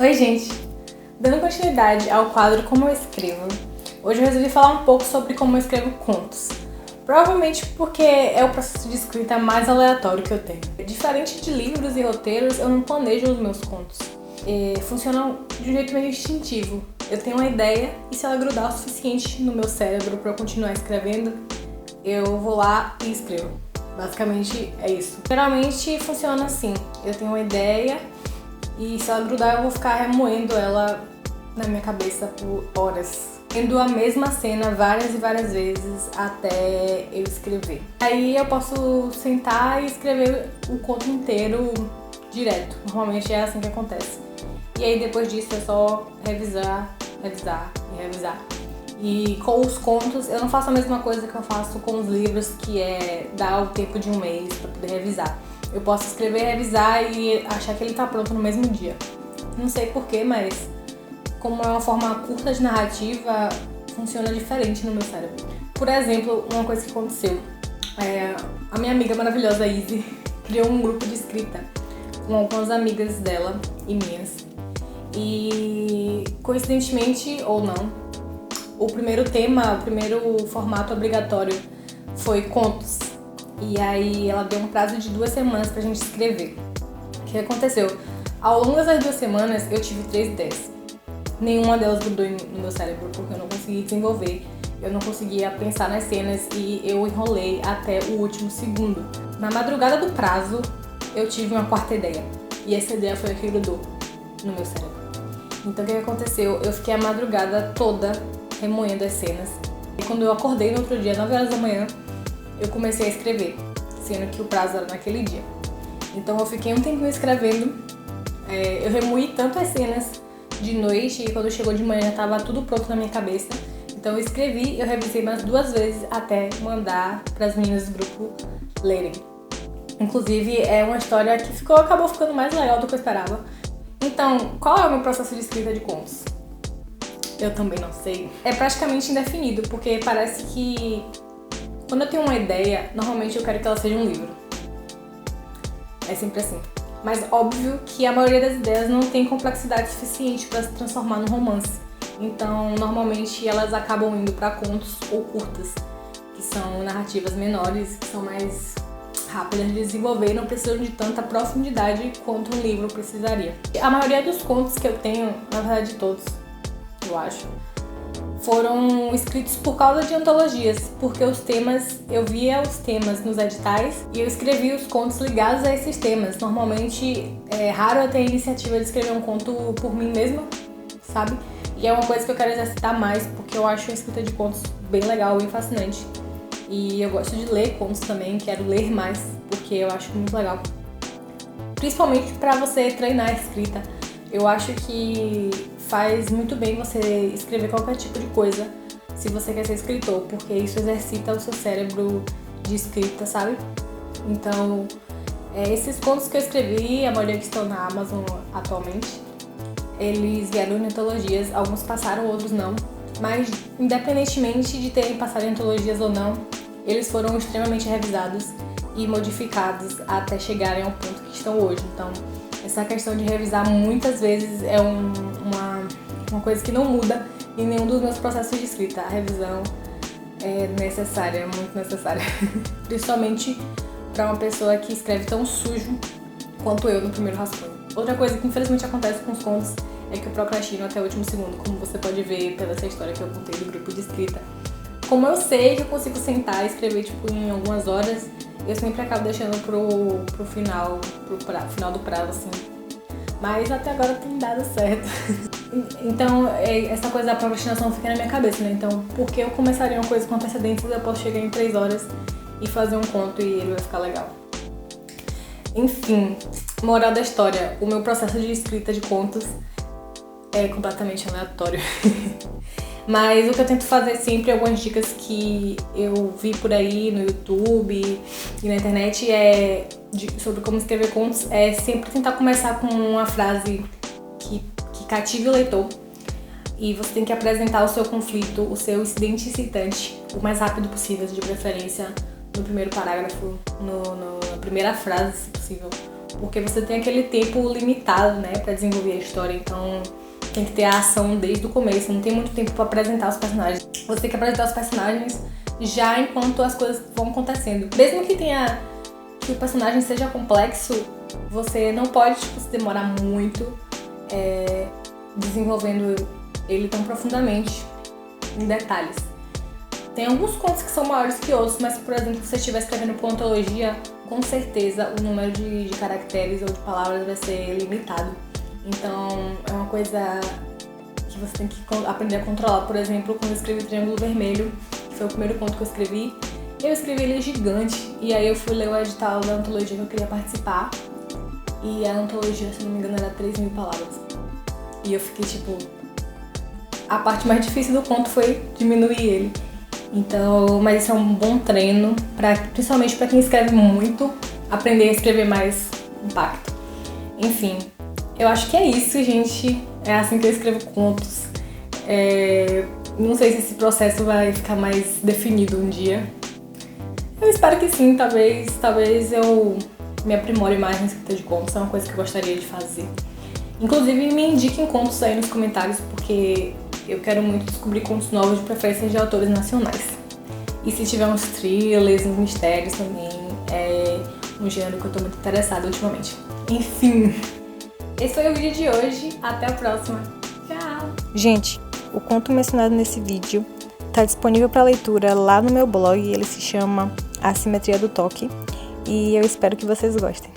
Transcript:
Oi, gente! Dando continuidade ao quadro Como Eu Escrevo, hoje eu resolvi falar um pouco sobre como eu escrevo contos. Provavelmente porque é o processo de escrita mais aleatório que eu tenho. Diferente de livros e roteiros, eu não planejo os meus contos. Funcionam de um jeito meio instintivo. Eu tenho uma ideia e se ela grudar o suficiente no meu cérebro para eu continuar escrevendo, eu vou lá e escrevo. Basicamente é isso. Geralmente funciona assim. Eu tenho uma ideia e se ela grudar eu vou ficar remoendo ela na minha cabeça por horas. Tendo a mesma cena várias e várias vezes até eu escrever. Aí eu posso sentar e escrever o conto inteiro direto. Normalmente é assim que acontece. E aí depois disso é só revisar e revisar. E com os contos eu não faço a mesma coisa que eu faço com os livros, que é dar o tempo de um mês para poder revisar. Eu posso escrever, revisar e achar que ele tá pronto no mesmo dia. Não sei porquê, mas como é uma forma curta de narrativa, funciona diferente no meu cérebro. Por exemplo, uma coisa que aconteceu. A minha amiga maravilhosa, Izzy, criou um grupo de escrita com algumas amigas dela e minhas. E, coincidentemente ou não, o primeiro formato obrigatório foi contos. E aí ela deu um prazo de 2 semanas pra gente escrever. O que aconteceu? Ao longo dessas 2 semanas eu tive 3 ideias. Nenhuma delas grudou no meu cérebro porque eu não consegui desenvolver. Eu não conseguia pensar nas cenas e eu enrolei até o último segundo. Na madrugada do prazo, eu tive uma 4ª ideia. E essa ideia foi a que grudou no meu cérebro. Então o que aconteceu? Eu fiquei a madrugada toda remoendo as cenas. E quando eu acordei no outro dia, 9 horas da manhã, eu comecei a escrever, sendo que o prazo era naquele dia. Então eu fiquei um tempinho escrevendo. Eu remoí tanto as cenas de noite e quando chegou de manhã já estava tudo pronto na minha cabeça. Então eu escrevi, eu revisei mais 2 vezes até mandar para as meninas do grupo lerem. Inclusive é uma história que acabou ficando mais legal do que eu esperava. Então, qual é o meu processo de escrita de contos? Eu também não sei. É praticamente indefinido, porque parece que quando eu tenho uma ideia, normalmente eu quero que ela seja um livro. É sempre assim. Mas óbvio que a maioria das ideias não tem complexidade suficiente para se transformar num romance. Então, normalmente elas acabam indo para contos ou curtas, que são narrativas menores, que são mais rápidas de desenvolver e não precisam de tanta profundidade quanto um livro precisaria. A maioria dos contos que eu tenho, na verdade todos, eu acho, foram escritos por causa de antologias, porque eu via os temas nos editais e eu escrevia os contos ligados a esses temas. Normalmente é raro eu ter a iniciativa de escrever um conto por mim mesma, sabe? E é uma coisa que eu quero exercitar mais, porque eu acho a escrita de contos bem legal, bem fascinante. E eu gosto de ler contos também, quero ler mais, porque eu acho muito legal. Principalmente para você treinar a escrita. Eu acho que faz muito bem você escrever qualquer tipo de coisa se você quer ser escritor, porque isso exercita o seu cérebro de escrita, sabe? Então, esses contos que eu escrevi, a maioria que estão na Amazon atualmente, eles vieram em antologias, alguns passaram, outros não, mas independentemente de terem passado em antologias ou não, eles foram extremamente revisados e modificados até chegarem ao ponto que estão hoje. Então, essa questão de revisar muitas vezes é uma coisa que não muda em nenhum dos meus processos de escrita. A revisão é necessária, é muito necessária. Principalmente para uma pessoa que escreve tão sujo quanto eu no primeiro rascunho. Outra coisa que infelizmente acontece com os contos é que eu procrastino até o último segundo, como você pode ver pela essa história que eu contei do grupo de escrita. Como eu sei que eu consigo sentar e escrever em algumas horas, eu sempre acabo deixando pro final do prazo, assim. Mas até agora tem dado certo. Então, essa coisa da procrastinação fica na minha cabeça, né? Então, por que eu começaria uma coisa com antecedência e eu posso chegar em 3 horas e fazer um conto e ele vai ficar legal? Enfim, moral da história, o meu processo de escrita de contos é completamente aleatório. Mas o que eu tento fazer sempre, algumas dicas que eu vi por aí no YouTube e na internet sobre como escrever contos, é sempre tentar começar com uma frase que cative o leitor. E você tem que apresentar o seu conflito, o seu incidente incitante, o mais rápido possível, de preferência no primeiro parágrafo, na primeira frase, se possível, porque você tem aquele tempo limitado, né, pra desenvolver a história, então tem que ter a ação desde o começo, não tem muito tempo pra apresentar os personagens. Você tem que apresentar os personagens já enquanto as coisas vão acontecendo. Mesmo que o personagem seja complexo, você não pode se demorar muito desenvolvendo ele tão profundamente em detalhes. Tem alguns contos que são maiores que outros, mas, por exemplo, se você estiver escrevendo por antologia, com certeza o número de caracteres ou de palavras vai ser limitado. Então, é uma coisa que você tem que aprender a controlar. Por exemplo, quando eu escrevi Triângulo Vermelho, que foi o primeiro conto que eu escrevi ele gigante, e aí eu fui ler o edital da antologia que eu queria participar, e a antologia, se não me engano, era 3.000 palavras. E eu fiquei a parte mais difícil do conto foi diminuir ele. Então, mas isso é um bom treino, principalmente para quem escreve muito, aprender a escrever mais impacto. Enfim, eu acho que é isso, gente. É assim que eu escrevo contos. Não sei se esse processo vai ficar mais definido um dia. Eu espero que sim, talvez eu me aprimore mais na escrita de contos, é uma coisa que eu gostaria de fazer. Inclusive, me indiquem contos aí nos comentários, porque eu quero muito descobrir contos novos, de preferência de autores nacionais. E se tiver uns thrillers, uns mistérios também, é um gênero que eu tô muito interessada ultimamente. Enfim, esse foi o vídeo de hoje. Até a próxima. Tchau! Gente, o conto mencionado nesse vídeo tá disponível para leitura lá no meu blog. Ele se chama A Simetria do Toque. E eu espero que vocês gostem.